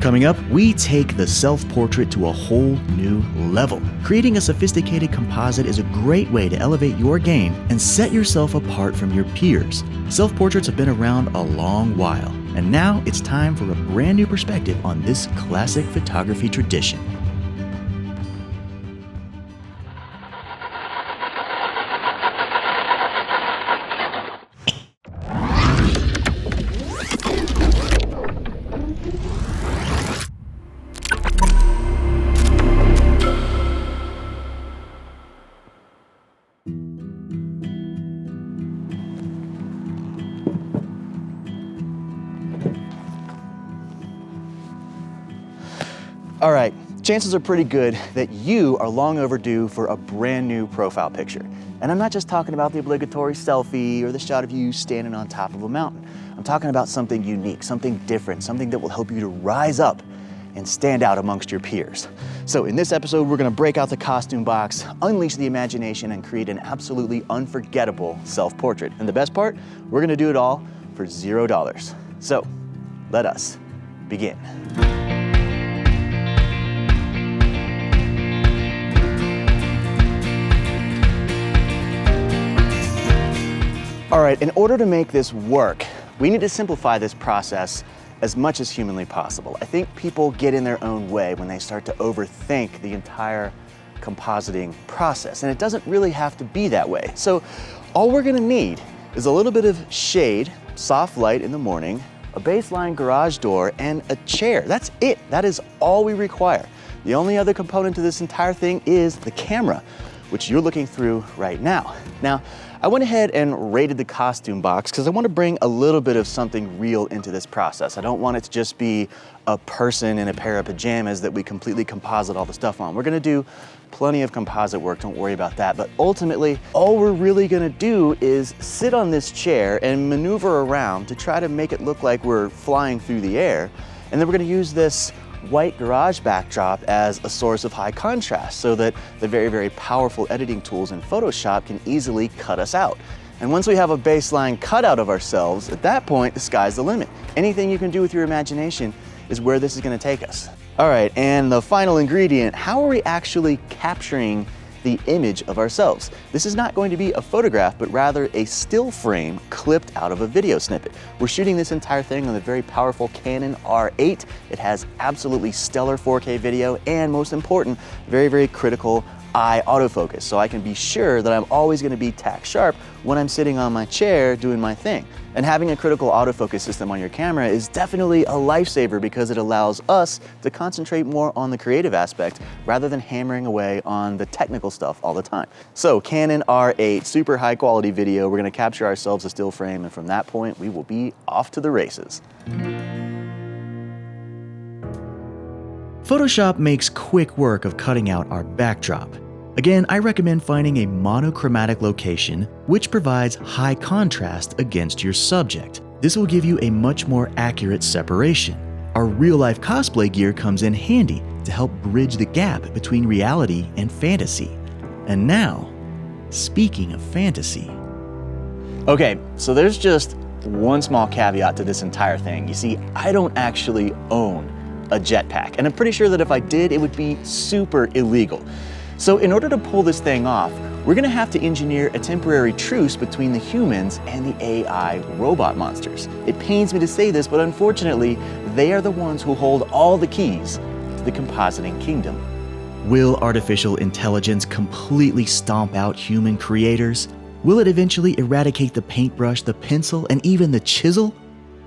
Coming up, we take the self-portrait to a whole new level. Creating a sophisticated composite is a great way to elevate your game and set yourself apart from your peers. Self-portraits have been around a long while, and now it's time for a brand new perspective on this classic photography tradition. All right, chances are pretty good that you are long overdue for a brand new profile picture. And I'm not just talking about the obligatory selfie or the shot of you standing on top of a mountain. I'm talking about something unique, something different, something that will help you to rise up and stand out amongst your peers. So in this episode, we're gonna break out the costume box, unleash the imagination, and create an absolutely unforgettable self-portrait. And the best part, we're gonna do it all for $0. So let us begin. All right, in order to make this work, we need to simplify this process as much as humanly possible. I think people get in their own way when they start to overthink the entire compositing process, and it doesn't really have to be that way. So all we're gonna need is a little bit of shade, soft light in the morning, a baseline garage door, and a chair. That's it. That is all we require. The only other component to this entire thing is the camera, which you're looking through right now. Now, I went ahead and rated the costume box because I want to bring a little bit of something real into this process. I don't want it to just be a person in a pair of pajamas that we completely composite all the stuff on. We're gonna do plenty of composite work, don't worry about that. But ultimately, all we're really gonna do is sit on this chair and maneuver around to try to make it look like we're flying through the air. And then we're gonna use this white garage backdrop as a source of high contrast so that the very, very powerful editing tools in Photoshop can easily cut us out. And once we have a baseline cutout of ourselves, at that point, the sky's the limit. Anything you can do with your imagination is where this is gonna take us. All right, and the final ingredient, how are we actually capturing the image of ourselves? This is not going to be a photograph, but rather a still frame clipped out of a video snippet. We're shooting this entire thing on the very powerful Canon R8. It has absolutely stellar 4K video and, most important, very, very critical eye autofocus. So I can be sure that I'm always gonna be tack sharp when I'm sitting on my chair doing my thing. And having a critical autofocus system on your camera is definitely a lifesaver because it allows us to concentrate more on the creative aspect rather than hammering away on the technical stuff all the time. So Canon R8, super high quality video. We're gonna capture ourselves a still frame, and from that point, we will be off to the races. Photoshop makes quick work of cutting out our backdrop. Again, I recommend finding a monochromatic location which provides high contrast against your subject. This will give you a much more accurate separation. Our real-life cosplay gear comes in handy to help bridge the gap between reality and fantasy. And now, speaking of fantasy. Okay, so there's just one small caveat to this entire thing. You see, I don't actually own a jetpack, and I'm pretty sure that if I did, it would be super illegal. So in order to pull this thing off, we're gonna have to engineer a temporary truce between the humans and the AI robot monsters. It pains me to say this, but unfortunately, they are the ones who hold all the keys to the compositing kingdom. Will artificial intelligence completely stomp out human creators? Will it eventually eradicate the paintbrush, the pencil, and even the chisel?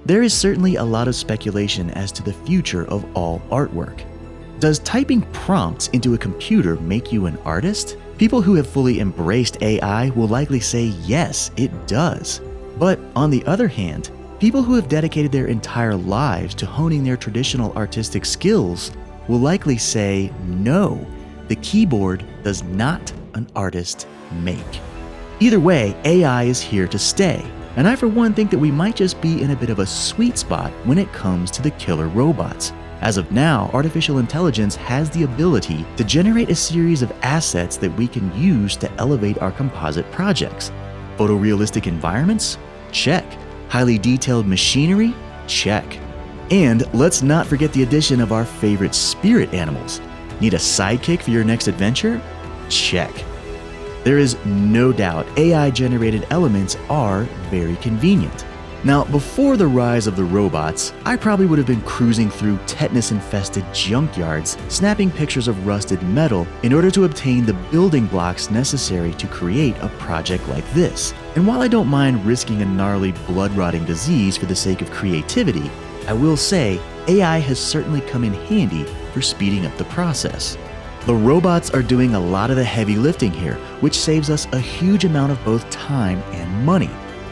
There is certainly a lot of speculation as to the future of all artwork. Does typing prompts into a computer make you an artist? People who have fully embraced AI will likely say yes, it does. But on the other hand, people who have dedicated their entire lives to honing their traditional artistic skills will likely say no, the keyboard does not an artist make. Either way, AI is here to stay, and I for one think that we might just be in a bit of a sweet spot when it comes to the killer robots. As of now, artificial intelligence has the ability to generate a series of assets that we can use to elevate our composite projects. Photorealistic environments? Check. Highly detailed machinery? Check. And let's not forget the addition of our favorite spirit animals. Need a sidekick for your next adventure? Check. There is no doubt AI-generated elements are very convenient. Now, before the rise of the robots, I probably would have been cruising through tetanus-infested junkyards, snapping pictures of rusted metal in order to obtain the building blocks necessary to create a project like this. And while I don't mind risking a gnarly blood-rotting disease for the sake of creativity, I will say AI has certainly come in handy for speeding up the process. The robots are doing a lot of the heavy lifting here, which saves us a huge amount of both time and money.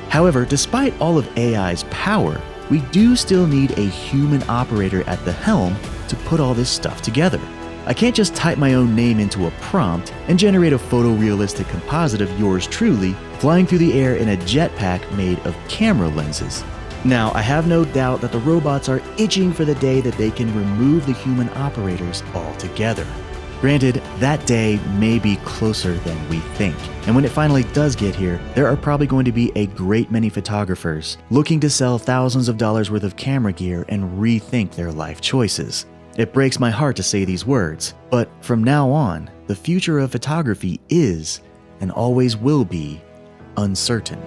However, despite all of AI's power, we do still need a human operator at the helm to put all this stuff together. I can't just type my own name into a prompt and generate a photorealistic composite of yours truly flying through the air in a jetpack made of camera lenses. Now, I have no doubt that the robots are itching for the day that they can remove the human operators altogether. Granted, that day may be closer than we think, and when it finally does get here, there are probably going to be a great many photographers looking to sell thousands of dollars worth of camera gear and rethink their life choices. It breaks my heart to say these words, but from now on, the future of photography is, and always will be, uncertain.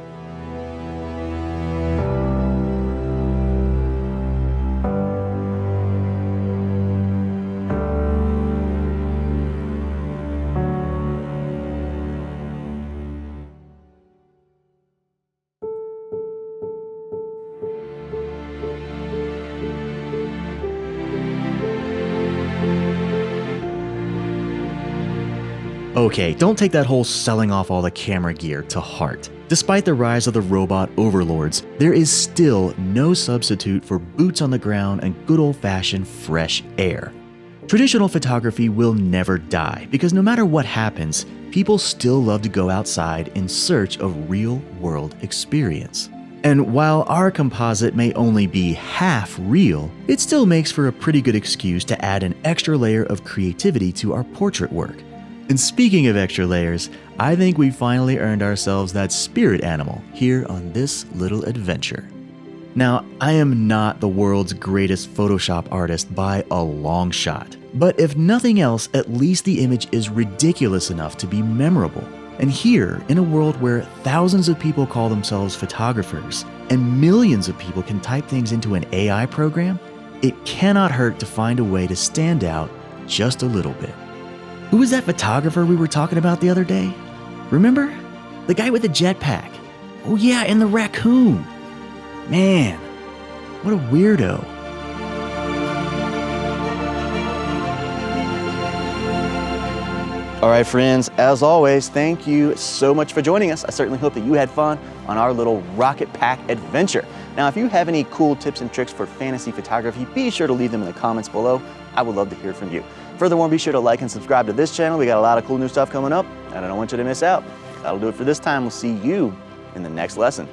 Okay, don't take that whole selling off all the camera gear to heart. Despite the rise of the robot overlords, there is still no substitute for boots on the ground and good old-fashioned fresh air. Traditional photography will never die because no matter what happens, people still love to go outside in search of real-world experience. And while our composite may only be half real, it still makes for a pretty good excuse to add an extra layer of creativity to our portrait work. And speaking of extra layers, I think we finally earned ourselves that spirit animal here on this little adventure. Now, I am not the world's greatest Photoshop artist by a long shot, but if nothing else, at least the image is ridiculous enough to be memorable. And here, in a world where thousands of people call themselves photographers and millions of people can type things into an AI program, it cannot hurt to find a way to stand out just a little bit. Who was that photographer we were talking about the other day? Remember? The guy with the jetpack. Oh yeah, and the raccoon. Man, what a weirdo. All right, friends, as always, thank you so much for joining us. I certainly hope that you had fun on our little rocket pack adventure. Now, if you have any cool tips and tricks for fantasy photography, be sure to leave them in the comments below. I would love to hear from you. Furthermore, be sure to like and subscribe to this channel. We got a lot of cool new stuff coming up, and I don't want you to miss out. That'll do it for this time. We'll see you in the next lesson.